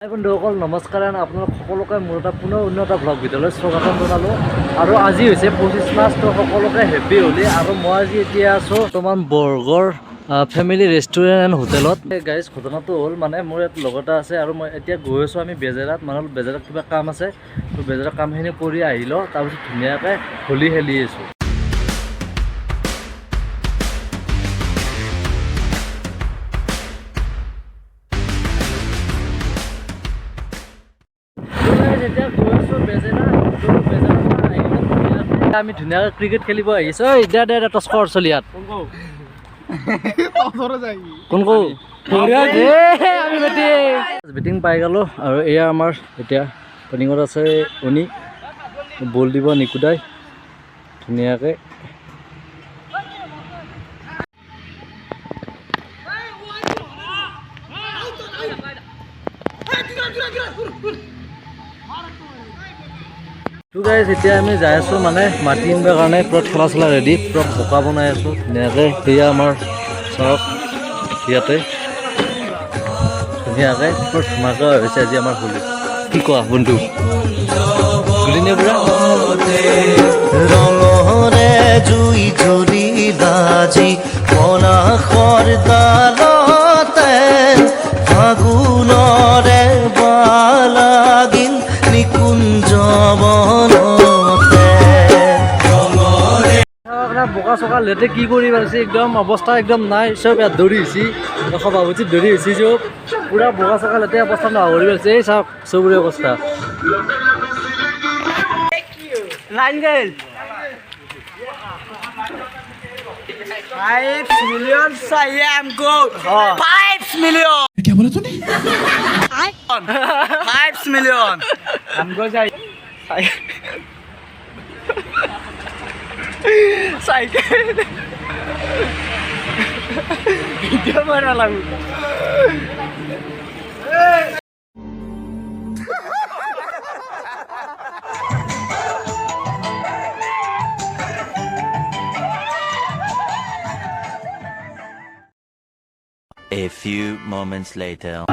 বন্ধুসকল নমস্কাৰ আপোনালোক সকলোকে মোৰ এটা পুনৰ উন্নত ব্লগ ভিডিঅ'লৈ স্বাগতম জনালোঁ আৰু আজি হৈছে 25 মাৰ্চ তো সকলোকে হেপী হোলী আৰু মই আজি এতিয়া আছোঁ বৰ্তমান বৰগড় ফেমিলি ৰেষ্টুৰেণ্ট এণ্ড হোটেলত গাইজ ঘটনাটো হ'ল মানে মোৰ ইয়াত লগ এটা আছে আৰু মই এতিয়া গৈ আছোঁ আমি বেজেৰাত মানে বেজেৰাত কিবা কাম আছে তো বেজেৰাত কামখিনি কৰি আহিলোঁ তাৰপিছত ধুনীয়াকৈ হোলী খেলি আছোঁ। আমি ধুনীয়াকৈ ক্ৰিকেট খেলিব আহিছো দে টস্কৰ চলি ইয়াত কোন বেটিং পাই গ'লোঁ আৰু এয়া আমাৰ এতিয়া পেনিঙত আছে অনি বল দিব নিকুদাই ধুনীয়াকৈ গাইজ এতিয়া আমি যাই আছোঁ মানে মাটি আনিবৰ কাৰণে পুৰা খেলা চেলা ৰেডি পুৰা বোকা বনাই আছোঁ ধুনীয়াকৈ সেয়া আমাৰ চাওক ইয়াতে ধুনীয়াকৈ পুৰা ধুমাকৈ হৈছে আজি আমাৰ হোলী কি কোৱা বন্ধু গুলিনে পুৰা ৰঙৰে জুই জ্বলি বাজি পলাশৰ ডালতে ফাগুণৰে বালাগিল নিকুঞ্জ বোকা চকা লেতে কি কৰি পাৰিছে একদম অৱস্থা একদম নাই চব ইয়াত দৌৰি হৈছে সভাপতিত দৌৰি হৈছে চব পুৰা বোকা চকা লেতে অৱস্থা নোহোৱা কৰি পাৰিছে এই চাওক চবৰে অৱস্থা साइकिल वीडियो बना लागू A few moments later